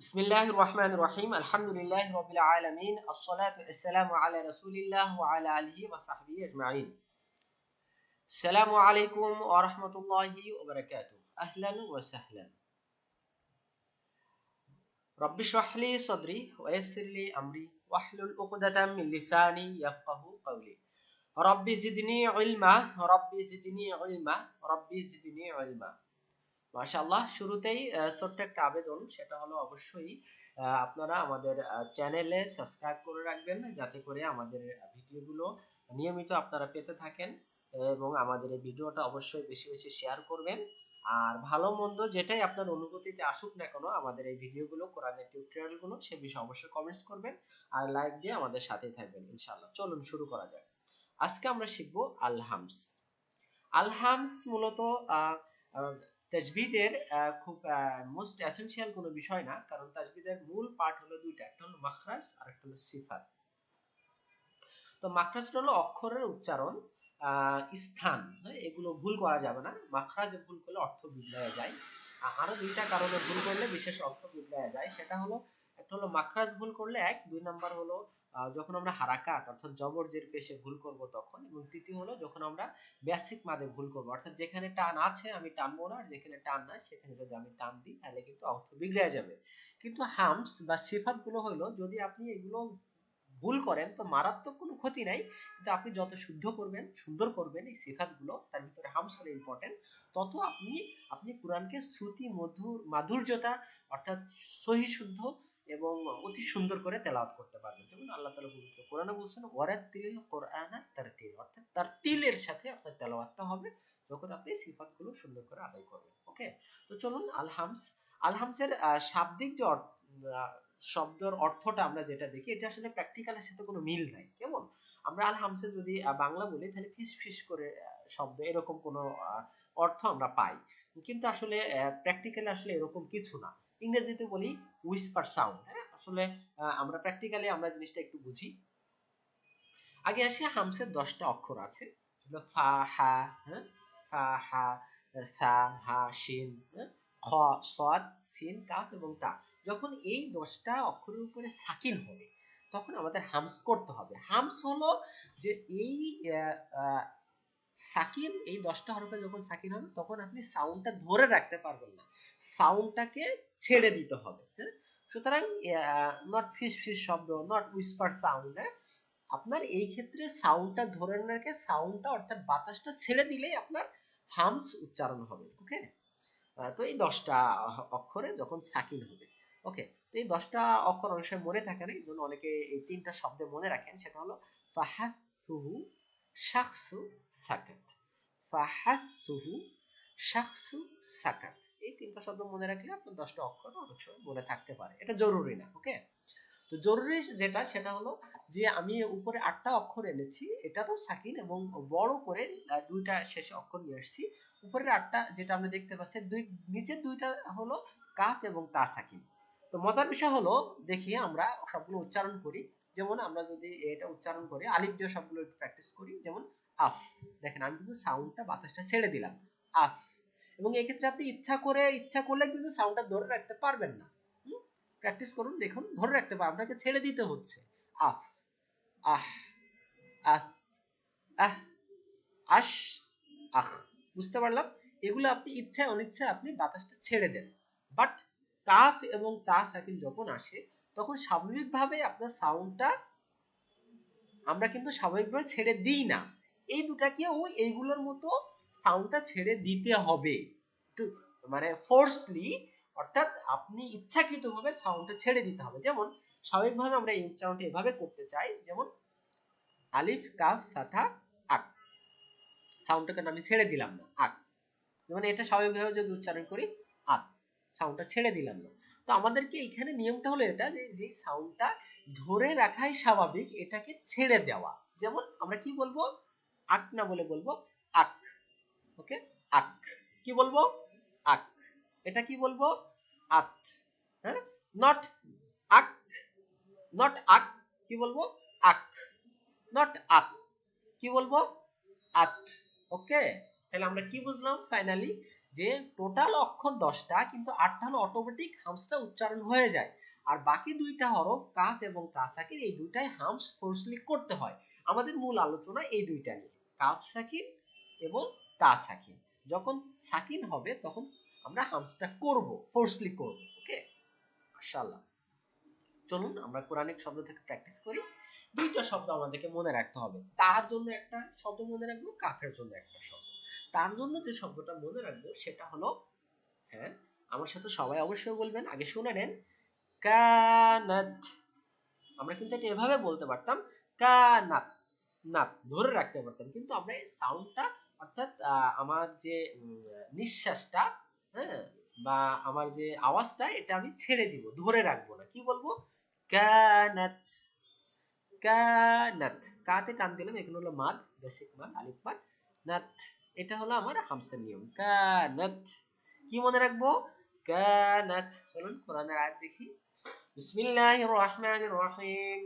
बिस्मिल्लाहिर रहमानिर रहीम अल्हम्दुलिल्लाहि रब्बिल आलमीन अस्सलातु वस्सलामु अला रसूलिल्लाह व अला आलिहि व सहबिहि अजमाइन। अस्सलामु अलैकुम व रहमतुल्लाहि व बरकातुहू। अहलन व सहलन। रब्बि इश्रह ली सदरी व यस्सिर ली अमरी वहलुल उक़दतम मिन लिसानी यफ्क़हू क़ौली। Rabbi ज़िदनी इल्मा rabbi ज़िदनी इल्मा rabbi ज़िदनी इल्मा। মাশাআল্লাহ, শুরুতেই ছোট্ট একটা আবেদন, সেটা হলো অবশ্যই আপনারা আমাদের চ্যানেলে সাবস্ক্রাইব করে রাখবেন, যাতে করে আমাদের ভিডিওগুলো নিয়মিত আপনারা পেতে থাকেন এবং আমাদের এই ভিডিওটা অবশ্যই বেশি বেশি শেয়ার করবেন। আর ভালো মন্দ যেটাই আপনার অনুভূতিতে আসুক না কেন, আমাদের এই ভিডিওগুলো, কোরআনের টিউটোরিয়ালগুলো, সে বিষয়ে অবশ্যই কমেন্টস করবেন আর লাইক দিয়ে আমাদের সাথেই থাকবেন ইনশাআল্লাহ। চলুন শুরু করা যাক। আজকে আমরা শিখব আল-হামস। আল-হামস মূলত তাজবিদের খুব মোস্ট এসেনশিয়াল কোনো বিষয় না, কারণ তাজবিদের মূল পার্ট হলো দুইটা, একটা হলো মাখরাজ আর একটা হলো সিফাত। তো মাখরাজটা হলো অক্ষরের উচ্চারণ, স্থান, এগুলো ভুল করা যাবে না। মাখরাজে ভুল করলে অর্থ বিগড়ে যায়। আরো দুইটা কারণে ভুল করলে বিশেষ অর্থ বিগড়ে যায়। সেটা হলো, একটা হলো মাখরাজ ভুল করলে এক, দুই নাম্বার হলো যখন আমরা হারাকাত অর্থাৎ জবর জের পেশে ভুল করব তখন, এবং তৃতীয় হলো যখন আমরা বেসিক মাদে ভুল করব, অর্থাৎ যেখানে টান আছে আমি টানবো না, আর যেখানে টান নাই সেখানে যদি আমি টান দিই তাহলে কিন্তু অর্থ বিগড়ে যাবে। কিন্তু হামস বা সিফাত গুলো হলো, যদি আপনি এগুলো ভুল করেন তো মারাত্মক কোনো ক্ষতি নাই, কিন্তু আপনি যত শুদ্ধ করবেন, সুন্দর করবেন এই সিফাতগুলো, তার ভিতরে হামস হলো ইম্পর্টেন্ট, তত আপনি কোরআনকে শ্রুতি মাধুর্যতা অর্থাৎ সহি শুদ্ধ এবং অতি সুন্দর করে তেলাওয়াত করতে পারবেন। যেমন আল্লাহ তাআলা পবিত্র কোরআনে বলেছেন ওয়ারাতিলিল কোরআনা তারতিল, অর্থাৎ তারতিলের সাথে আপনার তেলাওয়াতটা হবে যখন আপনি সিফাতগুলো সুন্দর করে আদায় করবেন। ওকে, তো চলুন আল-হামস। আল-হামসের শাব্দিক যে শব্দের অর্থটা আমরা যেটা দেখি, এটা আসলে প্র্যাকটিক্যালের সাথে কোনো মিল নাই। কেমন, আমরা আল-হামসে যদি বাংলা বলি তাহলে ফিস ফিস করে শব্দ, এরকম কোনো অর্থ আমরা পাই, কিন্তু আসলে প্র্যাকটিক্যালি আসলে এরকম কিছু না। ইংরেজিতে বলি হুইসপার সাউন্ড। হ্যাঁ, আসলে আমরা প্র্যাকটিক্যালি আমরা জিনিসটা একটু বুঝি। আগে আসি, হামসের 10টা অক্ষর আছে, ফা হা, হ্যাঁ, ফা হা, সা হা শিন, খ সদ সিন কাফ এবং তা। যখন এই 10টা অক্ষরের উপরে সাকিন হবে তখন আমাদের হামস করতে হবে। হামস হলো যে এই সাকিন, এই 10টা হরফে যখন সাকিন হবে তখন আপনি সাউন্ডটা ধরে রাখতে পারবেন না, সাউন্ডটাকে ছেড়ে দিতে হবে। হ্যাঁ, সুতরাং নট ফিস ফিস শব্দ, নট উইসপার সাউন্ড। আপনার এই ক্ষেত্রে সাউন্ডটা ধরে রেখে সাউন্ডটা অর্থাৎ বাতাসটা ছেড়ে দিলেই আপনার হামস উচ্চারণ হবে। ওকে, তো এই 10টা অক্ষরে যখন সাকিন হবে। ওকে, তো এই 10টা অক্ষর অনেক সময় মনে থাকে না, এই জন্য অনেকে এই 3টা শব্দ মনে রাখেন। সেটা হলো ফাহাসুহু, শাখসু, সাকাত। ফাহাসুহু, শাখসু, সাকাত। এই 3টা শব্দ মনে রাখলে আপনার 10টা অক্ষর অনেক সময় মনে থাকতে পারে, এটা জরুরি না। ওকে, তো জরুরি যেটা সেটা হলো যে আমি উপরে 8টা অক্ষর এনেছি, এটা তো সাকিন, এবং বড় করে দুইটা শেষে অক্ষর নিয়ে আসছি। উপরের 8টা যেটা আপনি দেখতে পাচ্ছেন, নিচের দুইটা হলো কাফ এবং তা সাকিন। তো মজার বিষয় হলো, দেখি আমরা সবগুলো উচ্চারণ করি। যেমন আমরা যদি এটা উচ্চারণ করি, আলিফ দিয়ে সবগুলো একটু প্র্যাকটিস করি। যেমন আফ, দেখেন আমি কিন্তু সাউন্ডটা বাতাসটা ছেড়ে দিলাম, আফ। এবং এক্ষেত্রে আপনি ইচ্ছা করলে কিন্তু সাউন্ডটা ধরে রাখতে পারবেন না। প্র্যাকটিস করুন, দেখুন ধরে রাখতে পারবেন, আপনাকে ছেড়ে দিতে হচ্ছে। আফ, আহ, আস, আহ, আশ, আখ। বুঝতে পারলাম? এগুলো আপনি ইচ্ছায় অনিচ্ছায় আপনি বাতাসটা ছেড়ে দেন। বাট কাফ এবং তা সাকিন যখন আসে তখন স্বাভাবিকভাবে আপনার সাউন্ডটা আমরা কিন্তু স্বাভাবিকভাবে ছেড়ে দিই না। এই দুটাকেও এইগুলোর মতো সাউন্ডটা ছেড়ে দিতে হবে, একটু মানে ফোর্সলি, অর্থাৎ আপনি ইচ্ছাকৃতভাবে সাউন্ডটা ছেড়ে দিতে হবে। যেমন স্বাভাবিকভাবে আমরা এই উচ্চারণটা এভাবে করতে চাই, যেমন আলিফ কাফ ফাথা আক, সাউন্ডটাকে আমি ছেড়ে দিলাম না, আক। যেমন এটা স্বাভাবিকভাবে যদি উচ্চারণ করি আক, সাউন্ডটা ছেড়ে দিলাম না। তো আমাদেরকে এখানে নিয়মটা হলো এটা, যে সাউন্ডটা ধরে রাখাই স্বাভাবিক, এটাকে ছেড়ে দেওয়া। যেমন আমরা কি বলবো, আক না বলে বলবো আক। ওকে, আক কি বলবো, আক। এটা কি বলবো, আত। হ্যাঁ, নট আক, নট আক, কি বলবো, আক। নট আত, কি বলবো, আত। ওকে, তাহলে আমরা কি বুঝলাম ফাইনালি, যে টোটাল অক্ষর 10টা, কিন্তু 8টা হলো অটোমেটিক হামসটা উচ্চারণ হয়ে যায়, আর বাকি দুইটা হরফ কাফ এবং তা সাকিন এই দুইটাই হামস ফোর্সলি করতে হয়। আমাদের মূল আলোচনা এই দুইটা নিয়ে, কাফ সাকিন এবং তা সাকিন। যখন সাকিন হবে তখন আমরা হামসটা করব, ফোর্সলি করব। ওকে, মাশাআল্লাহ। চলুন আমরা কোরআনিক শব্দ থেকে প্র্যাকটিস করি। দুইটা শব্দ আমাদেরকে মনে রাখতে হবে, তার জন্য একটা শব্দ মনে রাখবো, কাফের জন্য একটা শব্দ। তার জন্য যে শব্দটা মনে রাখবো সেটা হলো, হ্যাঁ আমার সাথে সবাই অবশ্যই বলবেন, আগে শুনে নেন, কানাত। আমরা কিন্তু এটা এভাবে বলতে পারতাম, কানাত, নাত ধরে রাখতে পারতাম, কিন্তু আমরা এই সাউন্ডটা, অর্থাৎ আমার যে নিঃশ্বাসটা, হ্যাঁ বা আমার যে আওয়াজটা, এটা আমি ছেড়ে দিব, ধরে রাখবো না। কি বলবো? কানাত, কানাত। কাতে টান দিলাম, এখানে হলো মাদ, বেসিক মাদ, আলিফ মাদ। নাত, এটা হলো আমার হামসের নিয়ম, কানাত। কি মনে রাখবো? কানাত। চলুন কোরআনের আয়াত দেখি। বিসমিল্লাহির রহমানির রহিম।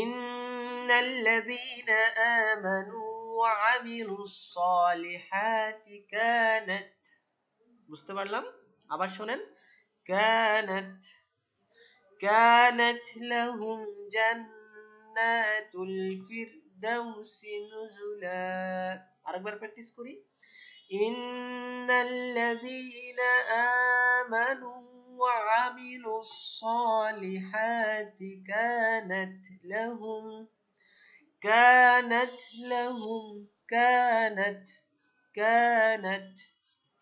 ইন্নাল্লাযীনা আমানু ওয়া আমিলুস সালিহাতি কানাত। বুঝতে পারলাম? আবার শুনেন, কানাত, কানাত লাহুম জান্নাতুল ফিরদাউসি নুজুলা। আরেকবার প্র্যাকটিস করি। ইন্নাল্লাযীনা আমানু ওয়া আমিলুস সালিহাতি কানাত লাহুম, كانت لهم كانت كانت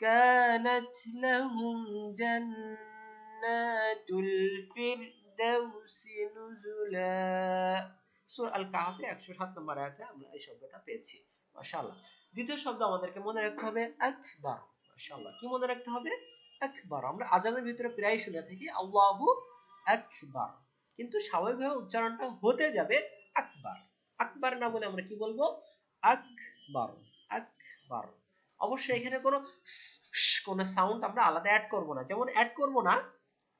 كانت لهم جنات الفردوس نزلا। সূরা আল কাহফে 107 নম্বর আয়াতে আমরা এই শব্দটা পেয়েছি। মাশাআল্লাহ। দ্বিতীয় শব্দ আমাদেরকে মনে রাখতে হবে আকবার। মাশাআল্লাহ, কি মনে রাখতে হবে? আকবার। আমরা আযানের ভিতরে প্রায় শুনে থাকি আল্লাহু আকবার, কিন্তু স্বাভাবিকভাবে উচ্চারণটা হতে যাবে আকবার। আকবার না বলে আমরা কি বলবো? আকবার, আকবার। অবশ্যই এখানে কোনো সাউন্ড আমরা আলাদা অ্যাড করব না, যেমন অ্যাড করব না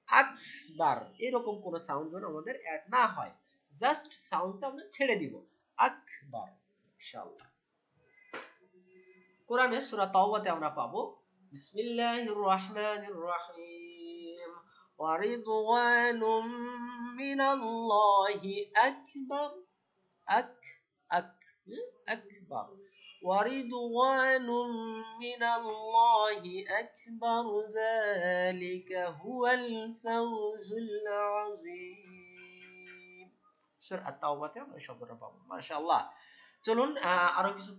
আকবার, এরকম কোনো সাউন্ড যেন আমাদের অ্যাড না হয়, জাস্ট সাউন্ডটা আমরা ছেড়ে দিব, আকবার। ইনশাআল্লাহ কোরআনে সূরা তাওবাতে আমরা পাবো, বিসমিল্লাহির রহমানির রহিম, ওয়া রিদওয়ানুম মিনাল্লাহি আকবার, أك أك أكبر، ورضوان من الله أكبر، ذلك هو الفوز العظيم। সূরা আত-তাওবাতে আমরা শব্দটা পাবো। মাশাআল্লাহ। চলুন আরো কিছু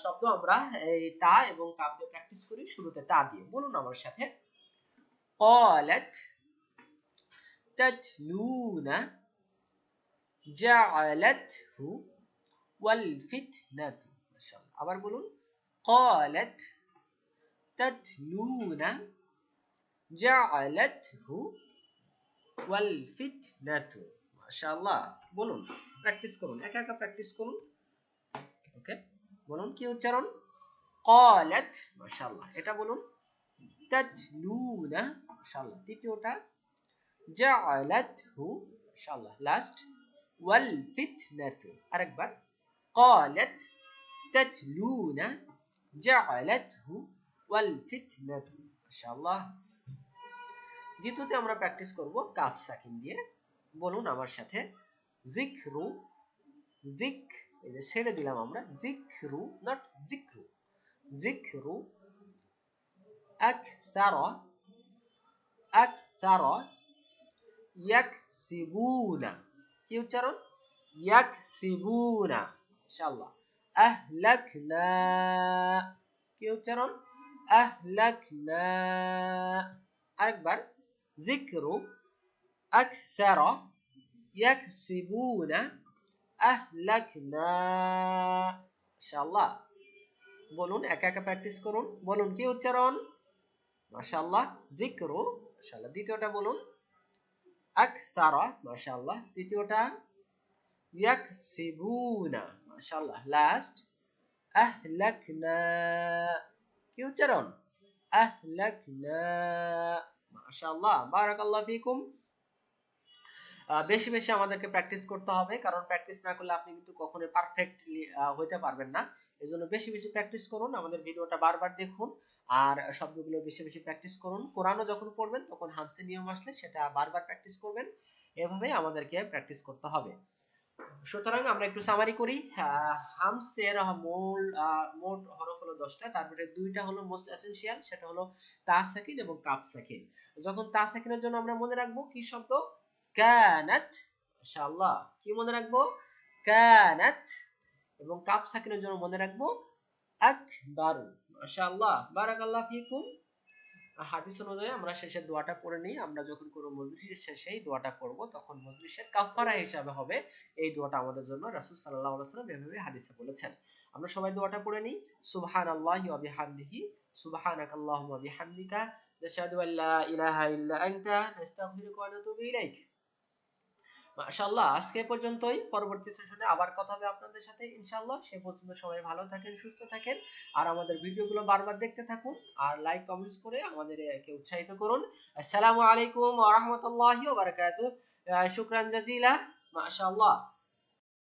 শব্দ আমরা এই তা এবং কাফ দিয়ে প্র্যাকটিস করি। শুরুতে তা দিয়ে বলুন আমার সাথে, قالت تتلون جعلته والفتنة। মাশাআল্লাহ। আবার বলুন, قالت تتلون جعلته والفتنة। মাশাআল্লাহ। বলুন, প্র্যাকটিস করুন, একা একা প্র্যাকটিস করুন। ওকে, বলুন কি উচ্চারণ? قالت। মাশাআল্লাহ। এটা বলুন, تتلون। মাশাআল্লাহ। তৃতীয়টা جعلته। মাশাআল্লাহ। লাস্ট والفتنة। আরেকবার, قالت تتلون جعلته والفتنة। মাশাআল্লাহ। দ্বিতীয়তে আমরা প্র্যাকটিস করব কাফ সাকিন দিয়ে। বলুন আমার সাথে, যিকরু, যিক, এই যে ছেড়ে দিলাম আমরা, যিকরু নট যিকরু, যিকরু, আকসারা, আকসারা, ইয়াকসিবুনা। কি উচ্চারণ? ইয়াকসিবুনা। ইনশাআল্লাহ। আহলাকনা। কি উচ্চারণ? আহলাকনা। আরেকবার, যিকরু, আকসারা, ইয়াকসিবুনা, আহলাকনা। ইনশাআল্লাহ। বলুন, একা একা প্র্যাকটিস করুন। বলুন কি উচ্চারণ? মাশাআল্লাহ। যিকরু। মাশাআল্লাহ। দ্বিতীয়টা বলুন, আকসারা। মাশাআল্লাহ। তৃতীয়টা, ইয়াকসিবুনা। মাশাআল্লাহ। লাস্ট, আহলাকনা। কি উচ্চারণ? আহলাকনা। মাশাআল্লাহ, বারাকাল্লাহু ফিকুম। বেশি বেশি আমাদেরকে প্র্যাকটিস করতে হবে, কারণ প্র্যাকটিস না করলে আপনি কিন্তু কখনোই পারফেক্টলি হতে পারবেন না। এজন্য বেশি বেশি প্র্যাকটিস করুন, আমাদের ভিডিওটা বারবার দেখুন, আর শব্দগুলো বেশি বেশি প্র্যাকটিস করুন। কোরআনও যখন পড়বেন তখন হামসে নিয়ম আসলে সেটা বারবার প্র্যাকটিস করবেন। এভাবে আমাদেরকে প্র্যাকটিস করতে হবে। সুতরাং আমরা একটু সামারি করি। হামসের মোট হরফ হলো 10টা, তার মধ্যে দুইটা হলো মোস্ট এসেনশিয়াল, সেটা হলো তা সাকিন এবং কাফ সাকিন। যখন তা সাকিনের জন্য আমরা মনে রাখবো কি শব্দ? কানাত। মাশাআল্লাহ, কি মনে রাখবো? কানাত। এবং কাফ সাকিনের জন্য মনে রাখবো আকবার। মাশাআল্লাহ, বারাকাল্লাহ ফিকুম। হাদিস অনুযায়ী আমরা শেষের দোয়াটা পড়ে নিই। আমরা যখন কোনো মজলিসের শেষে এই দোয়াটা পড়ব তখন মজলিসের কাফারা হিসাবে হবে এই দোয়াটা আমাদের জন্য। রাসূল সাল্লাল্লাহু আলাইহি ওয়াসাল্লাম এভাবে হাদিসে বলেছেন। আমরা সবাই দোয়াটা পড়ে নিই। সুবহানাল্লাহি ওয়া বিহামদিহি, সুবহানাকাল্লাহুম্মা ওয়া বিহামদিকা, নাশহাদু আল্লা ইলাহা ইল্লা আনতা, নাস্তাগফিরুকা ওয়া নাতুবু ইলাইক। মাশাআল্লাহ, আজকে পর্যন্তই। পরবর্তী সেশনে আবার কথা হবে আপনাদের সাথে ইনশাআল্লাহ। সে পর্যন্ত সবাই ভালো থাকেন, সুস্থ থাকেন, আর আমাদের ভিডিওগুলো বারবার দেখতে থাকুন, আর লাইক কমেন্টস করে আমাদেরকে উৎসাহিত করুন। আসসালামু আলাইকুম ওয়া রাহমাতুল্লাহি ওয়া বারাকাতুহু। শুকরান জাজিলা। মাশাআল্লাহ।